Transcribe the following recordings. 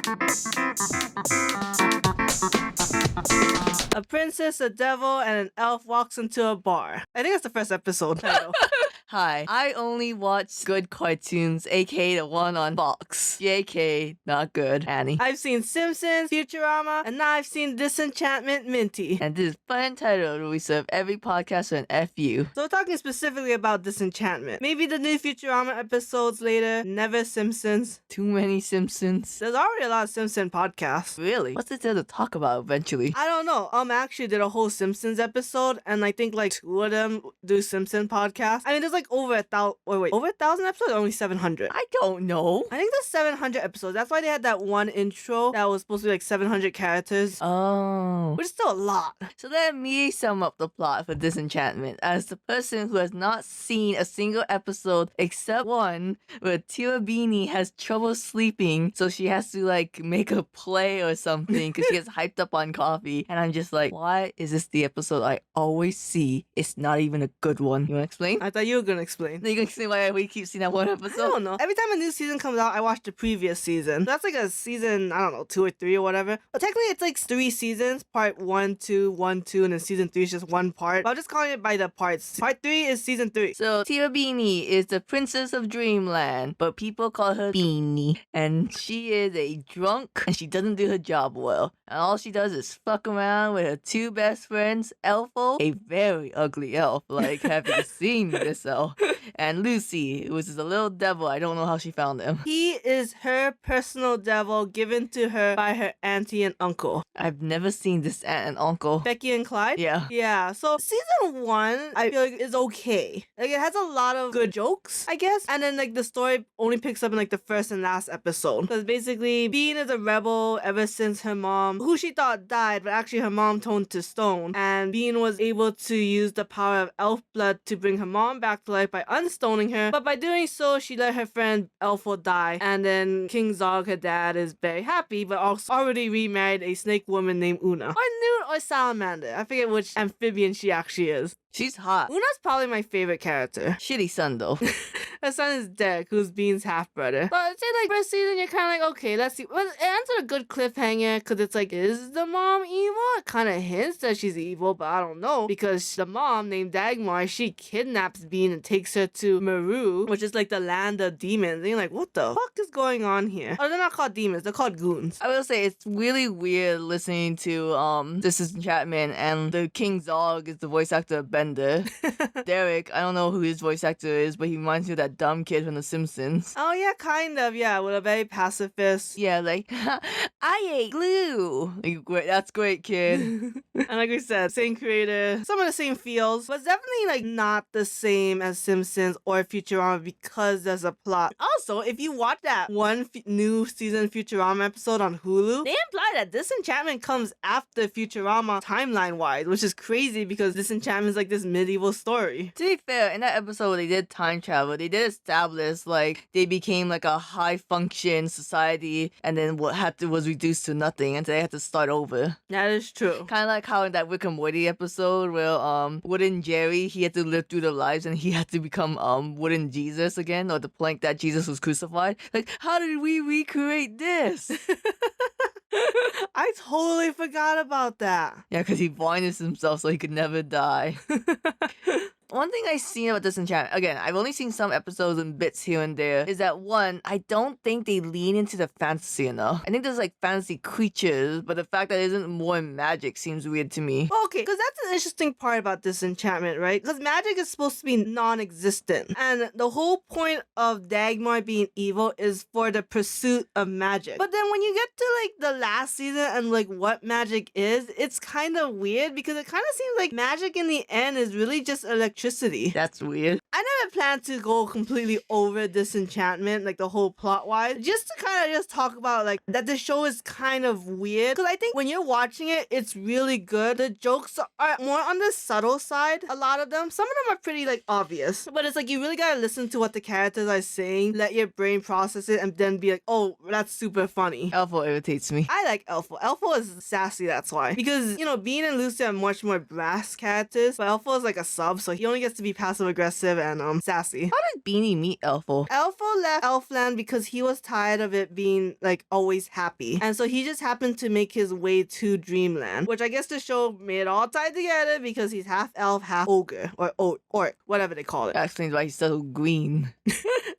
A princess, a devil, and an elf walks into a bar. I think that's the first episode title. Hi, I only watch good cartoons, aka the one on Fox. JK, not good, Annie. I've seen Simpsons, Futurama, and now I've seen Disenchantment, Minty. And this is FunUntitled, where we serve every podcast an FU. So we're talking specifically about Disenchantment. Maybe the new Futurama episodes later, never Simpsons. Too many Simpsons. There's already a lot of Simpson podcasts. Really? What's there to talk about eventually? I don't know. I actually did a whole Simpsons episode, and I think like 2 of them do Simpson podcasts. I mean, there's like over 1,000 episodes, or only 700. I don't know. I think there's 700 episodes. That's why they had that one intro that was supposed to be like 700 characters. Oh. Which is still a lot. So let me sum up the plot for Disenchantment. As the person who has not seen a single episode except one where Tira Beanie has trouble sleeping, so she has to like make a play or something because she gets hyped up on coffee. And I'm just like, why is this the episode I always see? It's not even a good one. You want to explain? I thought you were going to explain. You can explain why we keep seeing that one episode? I don't know. Every time a new season comes out, I watch the previous season. That's like a season, I don't know, 2 or 3 or whatever. But technically, it's like 3 seasons. Part 1, 2, 1, 2, and then season 3 is just one part. But I'm just calling it by the parts. Part 3 is season 3. So Tira Beanie is the princess of Dreamland, but people call her Beanie. And she is a drunk, and she doesn't do her job well. And all she does is fuck around with her 2 best friends, Elfo, a very ugly elf, like having seen this elf, and Lucy, who is a little devil. I don't know how she found him. He is her personal devil given to her by her auntie and uncle. I've never seen this aunt and uncle. Becky and Clyde? Yeah. Yeah, so season 1, I feel like is okay. Like, it has a lot of good jokes, I guess. And then, like, the story only picks up in, like, the first and last episode. Because basically, Bean is a rebel ever since her mom, who she thought died, but actually her mom turned to stone. And Bean was able to use the power of elf blood to bring her mom back to life by unstoning her. But by doing so, she let her friend Elfo die. And then King Zog, her dad, is very happy, but also already remarried a snake woman named Una. Or Newt or Salamander. I forget which amphibian she actually is. She's hot. Una's probably my favorite character. Shitty son, though. Her son is Derek, who's Bean's half-brother. But I'd say, like, first season, you're kind of like, okay, let's see. Well, it ends on a good cliffhanger, because it's like, is the mom evil? It kind of hints that she's evil, but I don't know. Because the mom, named Dagmar, she kidnaps Bean and takes her to Meru, which is, like, the land of demons. And you're like, what the fuck is going on here? Oh, they're not called demons. They're called goons. I will say, it's really weird listening to Disenchantment, and the King Zog is the voice actor of Bender. Derek, I don't know who his voice actor is, but he reminds me of that dumb kid from The Simpsons. Oh, yeah, kind of, yeah, with a very pacifist. Yeah, like, I ate glue. Like, great, that's great, kid. And like we said, same creator, some of the same feels, but it's definitely like not the same as Simpsons or Futurama because there's a plot. Also, if you watch that one new season Futurama episode on Hulu, they imply that Disenchantment comes after Futurama timeline-wise, which is crazy because Disenchantment is like this medieval story. To be fair, in that episode they did time travel. They did establish like they became like a high function society, and then what was reduced to nothing, and they had to start over. That is true. Kind of like how in that Rick and Morty episode where Wooden Jerry, he had to live through their lives and he had to become Wooden Jesus again, or the plank that Jesus was crucified. Like, how did we recreate this? I totally forgot about that. Yeah, because he blinded himself so he could never die. One thing I've seen about Disenchantment, again, I've only seen some episodes and bits here and there, is that one, I don't think they lean into the fantasy enough. I think there's like fantasy creatures, but the fact that it isn't more magic seems weird to me. Okay, because that's an interesting part about Disenchantment, right? Because magic is supposed to be non-existent. And the whole point of Dagmar being evil is for the pursuit of magic. But then when you get to like the last season and like what magic is, it's kind of weird because it kind of seems like magic in the end is really just electricity. That's weird. I never planned to go completely over Disenchantment, like the whole plot-wise, just to kind of just talk about like that the show is kind of weird. Because I think when you're watching it, it's really good. The jokes are more on the subtle side, a lot of them. Some of them are pretty like obvious, but it's like you really gotta listen to what the characters are saying, let your brain process it, and then be like, oh, that's super funny. Elfo irritates me. I like Elfo. Elfo is sassy, that's why. Because, you know, Bean and Lucy are much more brass characters, but Elfo is like a sub, so he only gets to be passive aggressive and sassy. How did Beanie meet Elfo? Elfo left Elfland because he was tired of it being like always happy. And so he just happened to make his way to Dreamland, which I guess the show made it all tied together because he's half elf, half ogre, or orc, whatever they call it. That explains why he's so green.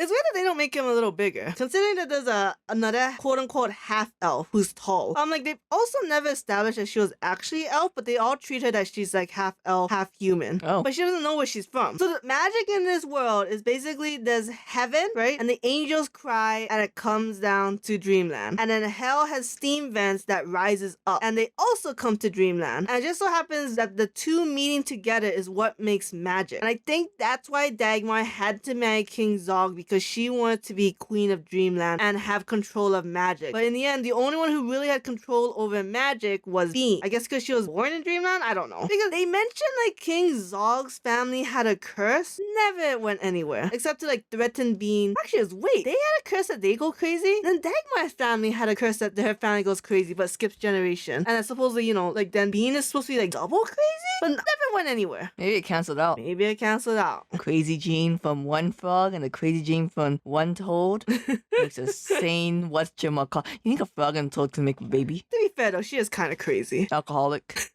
It's weird that they don't make him a little bigger, considering that there's another quote-unquote half-elf who's tall. Like, they've also never established that she was actually elf, but they all treat her that she's like half-elf, half-human. Oh. But she doesn't know where she's from. So the magic in this world is basically there's heaven, right? And the angels cry and it comes down to Dreamland. And then hell has steam vents that rises up. And they also come to Dreamland. And it just so happens that the two meeting together is what makes magic. And I think that's why Dagmar had to marry King Zog, because she wanted to be queen of Dreamland and have control of magic. But in the end, the only one who really had control over magic was Bean. I guess because she was born in Dreamland? I don't know. Because they mentioned like King Zog's family had a curse. Never went anywhere. Except to like threaten Bean. Actually, wait, they had a curse that they go crazy? Then Dagmar's family had a curse that her family goes crazy but skips generation. And supposedly, you know, like then Bean is supposed to be like double crazy? But never went anywhere. Maybe it canceled out. Maybe it canceled out. Crazy gene from one frog and a crazy gene from one toad makes a sane whatchamacallit. You think a frog and a toad can make a baby? To be fair though, she is kind of crazy. Alcoholic.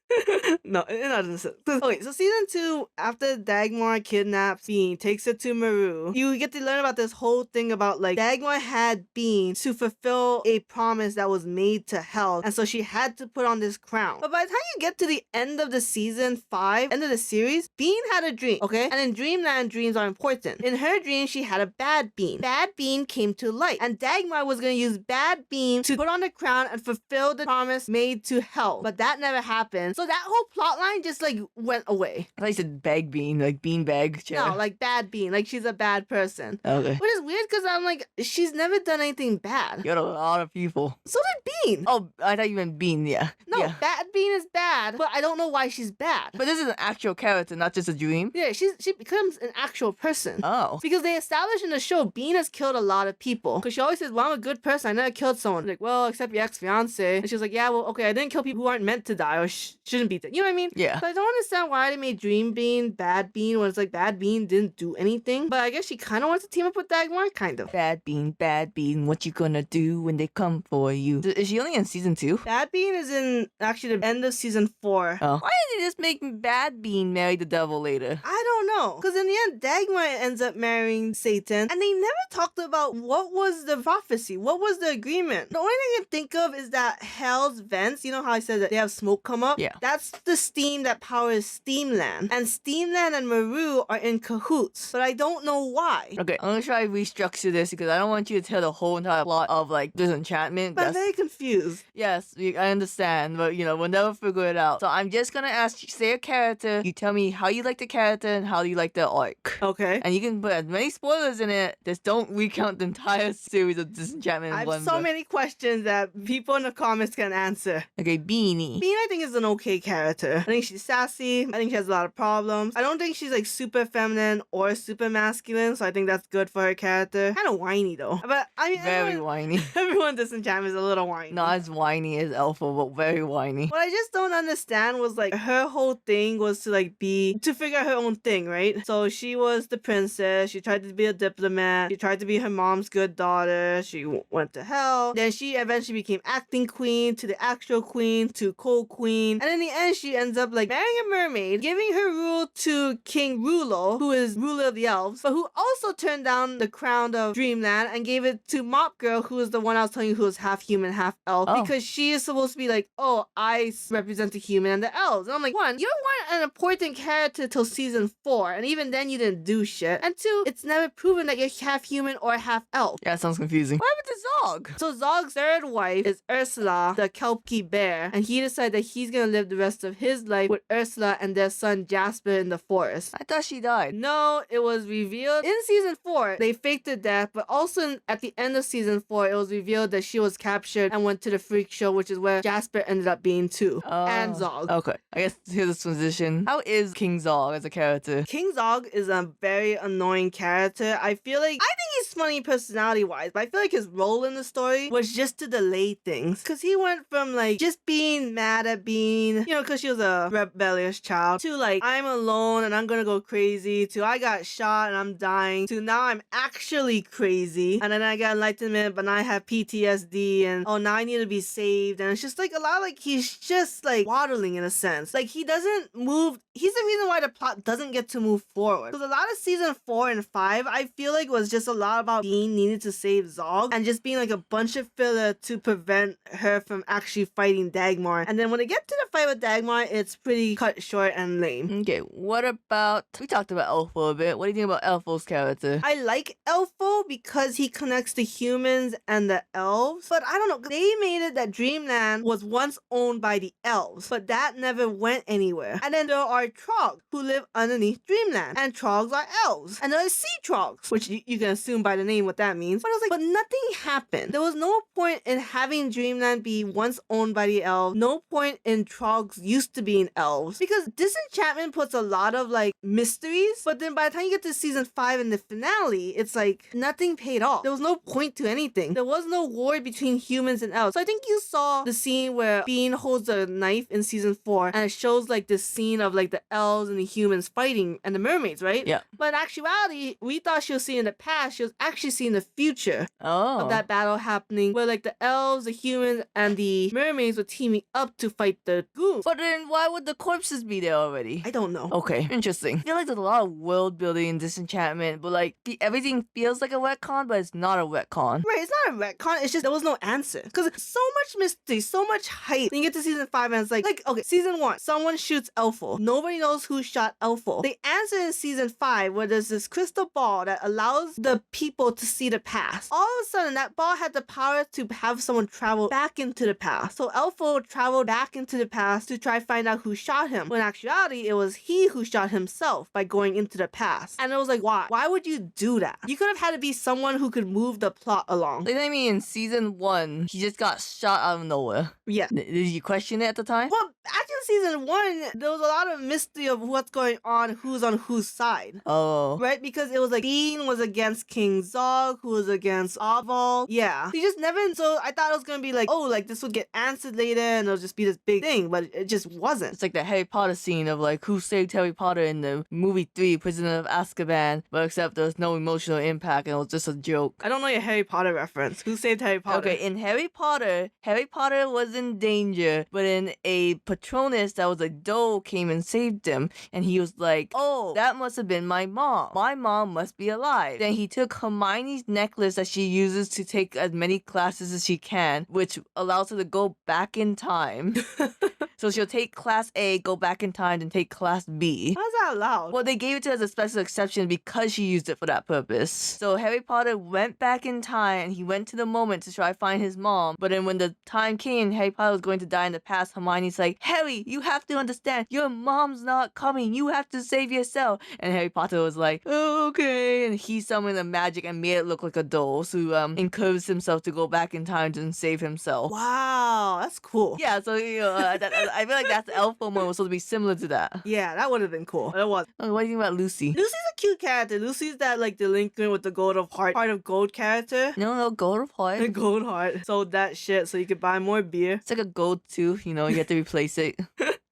No, it doesn't. Okay, so season 2, after Dagmar kidnaps Bean, takes her to Maru, you get to learn about this whole thing about like Dagmar had Bean to fulfill a promise that was made to Hell, and so she had to put on this crown. But by the time you get to the end of the season 5, end of the series, Bean had a dream, okay? And in Dreamland, dreams are important. In her dream, she had a bad Bean. Bad Bean came to light, and Dagmar was going to use bad Bean to put on the crown and fulfill the promise made to Hell. But that never happened. So that whole plot line just like went away. I thought you said bag bean, like bean bag chair. No, like bad Bean, like she's a bad person. Okay. Which is weird because I'm like, she's never done anything bad. You got a lot of people. So did Bean. Oh, I thought you meant Bean, yeah. No, Yeah. bad Bean is bad, but I don't know why she's bad. But this is an actual character, not just a dream. Yeah, she becomes an actual person. Oh. Because they established in the show, Bean has killed a lot of people. Because she always says, well, I'm a good person. I never killed someone. Like, well, except your ex-fiance. And she was like, yeah, well, okay, I didn't kill people who aren't meant to die or shouldn't be dead. You know what I mean? Yeah. So I don't understand why they made Dream Bean Bad Bean when it's like Bad Bean didn't do anything. But I guess she kind of wants to team up with Dagmar, kind of. Bad bean, what you gonna do when they come for you? Is she only in season 2? Bad Bean is in actually the end of season 4. Oh. Why didn't they just make Bad Bean marry the devil later? I don't know. Because in the end, Dagmar ends up marrying Satan. And they never talked about what was the prophecy. What was the agreement? The only thing I can think of is that Hell's vents, you know how I said that they have smoke come up? Yeah. That's the steam that powers Steamland. And Steamland and Maru are in cahoots. But I don't know why. Okay, I'm gonna try to restructure this because I don't want you to tell the whole entire plot of like Disenchantment. But I'm very confused. Yes, I understand, but you know, we'll never figure it out. So I'm just gonna ask you, say a character, you tell me how you like the character and how you like the arc. Okay. And you can put as many spoilers in it, just don't recount the entire series of Disenchantment in I have one so book. many questions that people in the comments can answer. Okay, Beanie. Bean, I think, is an okay character. I think she's sassy. I think she has a lot of problems. I don't think she's like super feminine or super masculine, so I think that's good for her character. Kind of whiny though. But I mean, Very whiny. everyone in Disenchantment is a little whiny. Not as whiny as Elfo, but very whiny. What I just don't understand was like her whole thing was to like to figure out her own thing, right? So she was the princess. She tried to be a diplomat. She tried to be her mom's good daughter. She went to hell. Then she eventually became acting queen to the actual queen to co-queen. And in the end, she ends up like marrying a mermaid, giving her rule to King Rulo, who is ruler of the elves, but who also turned down the crown of Dreamland and gave it to Mop Girl, who is the one I was telling you who is half human, half elf, Oh. because she is supposed to be like, oh, I represent the human and the elves. And I'm like, one, you don't want an important character till season 4, and even then you didn't do shit. And two, it's never proven that you're half human or half elf. Yeah, sounds confusing. What happened to Zog? So Zog's third wife is Ursula, the Kelpie bear, and he decided that he's gonna live the rest of his life with Ursula and their son Jasper in the forest. I thought she died. No, it was revealed in season 4. They faked the death, but also at the end of season 4, it was revealed that she was captured and went to the freak show, which is where Jasper ended up being too, and Zog. Okay, I guess here's the transition. How is King Zog as a character? King Zog is a very annoying character. I think he's funny personality wise, but I feel like his role in in the story was just to delay things. Because he went from like just being mad at Bean, you know, because she was a rebellious child, to like, I'm alone and I'm gonna go crazy, to I got shot and I'm dying, to now I'm actually crazy. And then I got enlightenment, but now I have PTSD and oh, now I need to be saved. And it's just like a lot like he's just like waddling in a sense. Like he doesn't move. He's the reason why the plot doesn't get to move forward. Because a lot of season 4 and 5, I feel like was just a lot about Bean needing to save Zog and just being like a bunch of filler to prevent her from actually fighting Dagmar. And then when they get to the fight with Dagmar, it's pretty cut short and lame. Okay, what about... We talked about Elfo a bit. What do you think about Elfo's character? I like Elfo because he connects the humans and the elves. But I don't know, they made it that Dreamland was once owned by the elves, but that never went anywhere. And then there are Trogs who live underneath Dreamland, and Trogs are elves. And there's sea Trogs, which you can assume by the name what that means. But I was like, but nothing happened. There was no point in having Dreamland be once owned by the elves. No point in Trogs used to being elves. Because Disenchantment puts a lot of like mysteries, but then by the time you get to season 5 and the finale, it's like nothing paid off. There was no point to anything. There was no war between humans and elves. So I think you saw the scene where Bean holds a knife in season 4 and it shows like this scene of like the elves and the humans fighting and the mermaids, right? Yeah. But in actuality, we thought she was seeing the past. She was actually seeing the future Oh. of that battle happening where like the elves, the humans, and the mermaids were teaming up to fight the goons. But then why would the corpses be there already? I don't know. Okay, interesting. I feel like there's a lot of world building in Disenchantment, but like everything feels like a retcon, but it's not a retcon. Right, it's not a retcon, it's just there was no answer. Because so much mystery, so much hype. Then you get to season 5 and it's like, okay, season 1, someone shoots Elfo. Nobody knows who shot Elfo. The answer in season 5 where there's this crystal ball that allows the people to see the past. All of a sudden, that ball had the power to have someone travel back into the past. So Elfo traveled back into the past to try to find out who shot him. When in actuality, it was he who shot himself by going into the past. And it was like, why? Why would you do that? You could have had to be someone who could move the plot along. Like, I mean, in season 1, he just got shot out of nowhere. Yeah. Did you question it at the time? Well, actually, in season 1, there was a lot of mystery of what's going on whose side. Oh. Right? Because it was like Bean was against King Zog, who was against Oval. Yeah. He just never, so I thought it was gonna be like, oh, like this would get answered later and it'll just be this big thing, but it just wasn't. It's like the Harry Potter scene of like who saved Harry Potter in the movie 3, Prisoner of Azkaban, but except there was no emotional impact and it was just a joke. I don't know your Harry Potter reference. Who saved Harry Potter? Okay, in Harry Potter was in danger, but in a Patronus that was a doe came and saved him, and he was like, oh, that must have been my mom. My mom must be alive. Then he took Hermione's necklace that she uses to take as many classes as she can, which allows her to go back in time. So she'll take class A, go back in time, and take class B. How's that allowed? Well, they gave it to her as a special exception because she used it for that purpose. So Harry Potter went back in time and he went to the moment to try to find his mom. But then when the time came, Harry Potter was going to die in the past, Hermione's like, Harry, you have to understand, your mom's not coming. You have to save yourself. And Harry Potter was like, oh, okay. And he summoned the magic and made it look like a doll. So encouraged himself to go back in time and save himself. Wow, that's cool. Yeah, so you know, I feel like that's Elfo moment was supposed to be similar to that. Yeah, that would have been cool. But it was. Oh, what do you think about Lucy? Lucy's a cute character. Lucy's that like delinquent with the gold of heart of character. No, gold of heart. The gold heart. Sold that shit so you could buy more beer. It's like a gold tooth, you know, you have to replace it.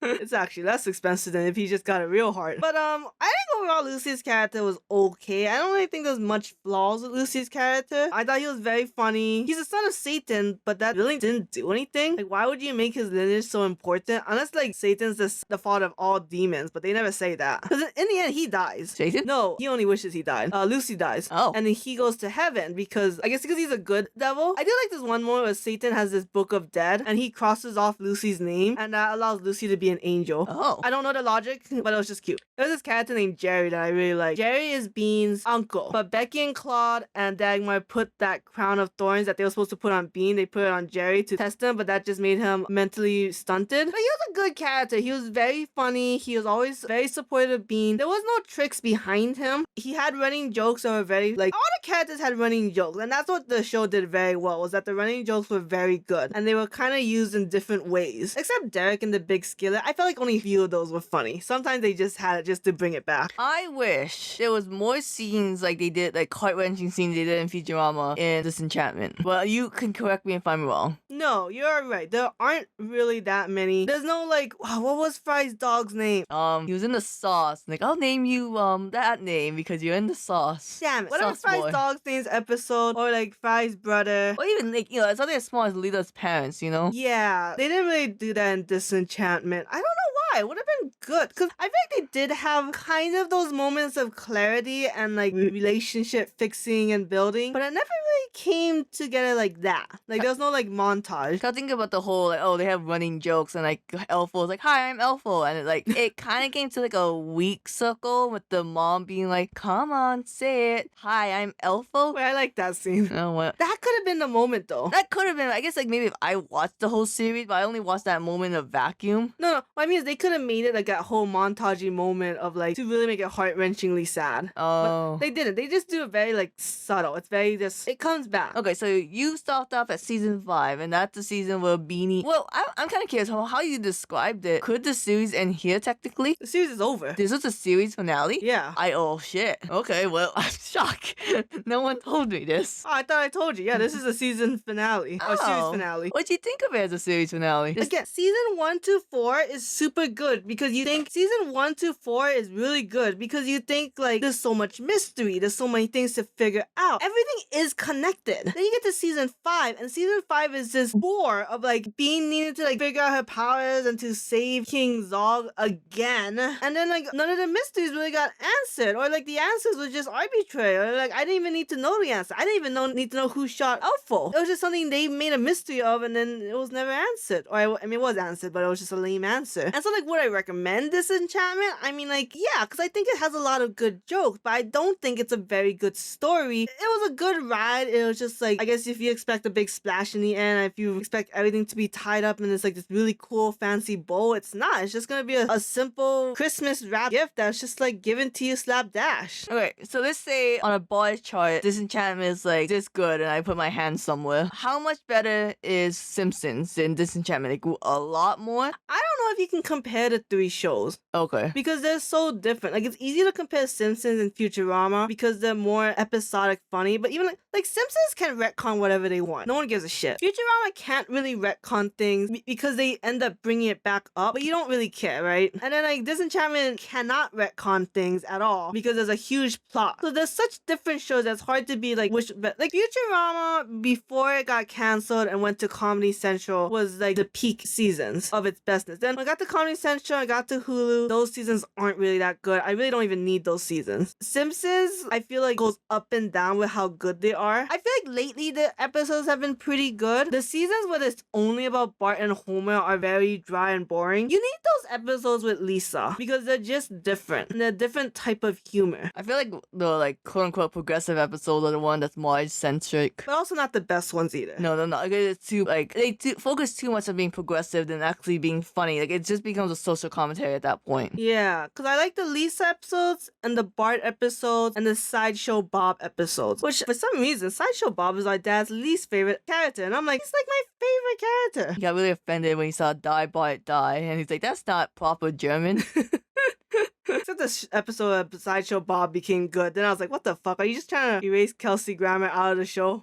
It's actually less expensive than if he just got a real heart. But I think overall Lucy's character was okay. I don't really think there's much flaws with Lucy's character. I thought he was very funny. He's the son of Satan, but that really didn't do anything. Like, why would you make his lineage so important? Unless like Satan's the father of all demons, but they never say that. Because in the end, he dies. Satan? No, he only wishes he died. Lucy dies. Oh. And then he goes to heaven because he's a good devil. I do like this one moment where Satan has this book of dead and he crosses off Lucy's name and that allows Lucy to be an angel. Oh. I don't know the logic, but it was just cute. There was this character named Jerry that I really like. Jerry is Bean's uncle, but Becky and Claude and Dagmar put that crown of thorns that they were supposed to put on Bean, they put it on Jerry to test him, but that just made him mentally stunted. But he was a good character. He was very funny. He was always very supportive of Bean. There was no tricks behind him. He had running jokes that were very, like, all the characters had running jokes, and that's what the show did very well, was that the running jokes were very good, and they were kind of used in different ways. Except Derek and the Big Skillet. but I felt like only a few of those were funny. Sometimes they just had it just to bring it back. I wish there was more scenes like they did, like heart-wrenching scenes they did in Futurama in Disenchantment. But you can correct me if I'm wrong. No, you're right. There aren't really that many. There's no like, what was Fry's dog's name? He was in the sauce. Like, I'll name you that name because you're in the sauce. Damn it. Whatever Sauce Fry's boy. dog's name's episode, or like Fry's brother. Or even like, something as small as Lita's parents, you know? Yeah, they didn't really do that in Disenchantment. I don't know why. It would have been good. Because I feel like they did have kind of those moments of clarity and like relationship fixing and building, but it never really came together like that. Like, there was no like montage. I think about the whole, like, oh, they have running jokes and like Elfo's like, hi, I'm Elfo. And it kind of came to like a weak circle with the mom being like, come on, say it. Hi, I'm Elfo. Wait, I like that scene. Oh, what? That could have been the moment though. That could have been, I guess, like maybe if I watched the whole series, but I only watched that moment in a vacuum. No, what I mean is they could have made it like that whole montagey moment of like to really make it heart-wrenchingly sad. Oh. But they didn't. They just do it very like subtle. It's very just, it comes back. Okay, so you stopped off at season 5, and that's the season where Beanie. Well, I'm kind of curious how you described it. Could the series end here technically? The series is over. This was the series finale? Yeah. Oh shit. Okay, well, I'm shocked. No one told me this. Oh, I thought I told you. Yeah, this is a season finale. Or series Oh. finale. What'd you think of it as a series finale? Again, season 1 to 4 is super good because you think season 1 to 4 is really good because you think like there's so much mystery, there's so many things to figure out. Everything is connected. Then you get to season 5, and season 5 is just more of like being needed to like figure out her powers and to save King Zog again. And then like none of the mysteries really got answered, or like the answers were just arbitrary, or like I didn't even need to know the answer. I didn't even need to know who shot Elfo. It was just something they made a mystery of, and then it was never answered. Or I mean, it was answered, but it was just a lame answer. And so like, would I recommend Disenchantment? I mean, like, yeah, because I think it has a lot of good jokes, but I don't think it's a very good story. It was a good ride. It was just like, I guess if you expect a big splash in the end, if you expect everything to be tied up in this like this really cool fancy bow, it's not. It's just gonna be a simple Christmas wrap gift that's just like given to you slapdash. Okay, so let's say on a bar chart, Disenchantment is like this good, and I put my hand somewhere. How much better is Simpsons than Disenchantment? Like a lot more? I don't know if you can compare the three shows Okay. because they're so different. Like, it's easy to compare Simpsons and Futurama because they're more episodic funny, but even like Simpsons can retcon whatever they want. No one gives a shit. Futurama can't really retcon things because they end up bringing it back up, but you don't really care, right? And then like Disenchantment cannot retcon things at all because there's a huge plot. So there's such different shows that's hard to be like which, but like Futurama before it got canceled and went to Comedy Central was like the peak seasons of its bestness. Then I got to Comedy Central, I got to Hulu. Those seasons aren't really that good. I really don't even need those seasons. Simpsons, I feel like goes up and down with how good they are. I feel like lately the episodes have been pretty good. The seasons where it's only about Bart and Homer are very dry and boring. You need those episodes with Lisa because they're just different. And they're a different type of humor. I feel like the like quote unquote progressive episodes are the one that's more centric. But also not the best ones either. No, they're not. Like, it's too like they focus too much on being progressive than actually being funny. Like it just becomes a social commentary at that point. Yeah, because I like the Lisa episodes and the Bart episodes and the Sideshow Bob episodes. Which, for some reason, Sideshow Bob is my dad's least favorite character. And I'm like, he's like my favorite character. He got really offended when he saw Die Bart Die, and he's like, "That's not proper German." Except this episode of Sideshow Bob became good. Then I was like, what the fuck? Are you just trying to erase Kelsey Grammer out of the show?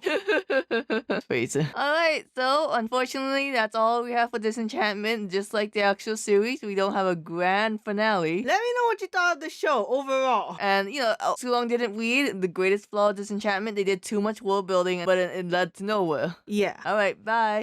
Crazy. Alright, so unfortunately, that's all we have for Disenchantment. Just like the actual series, we don't have a grand finale. Let me know what you thought of the show overall. And, too long didn't read. The greatest flaw of Disenchantment, they did too much world building, but it led to nowhere. Yeah. Alright, bye.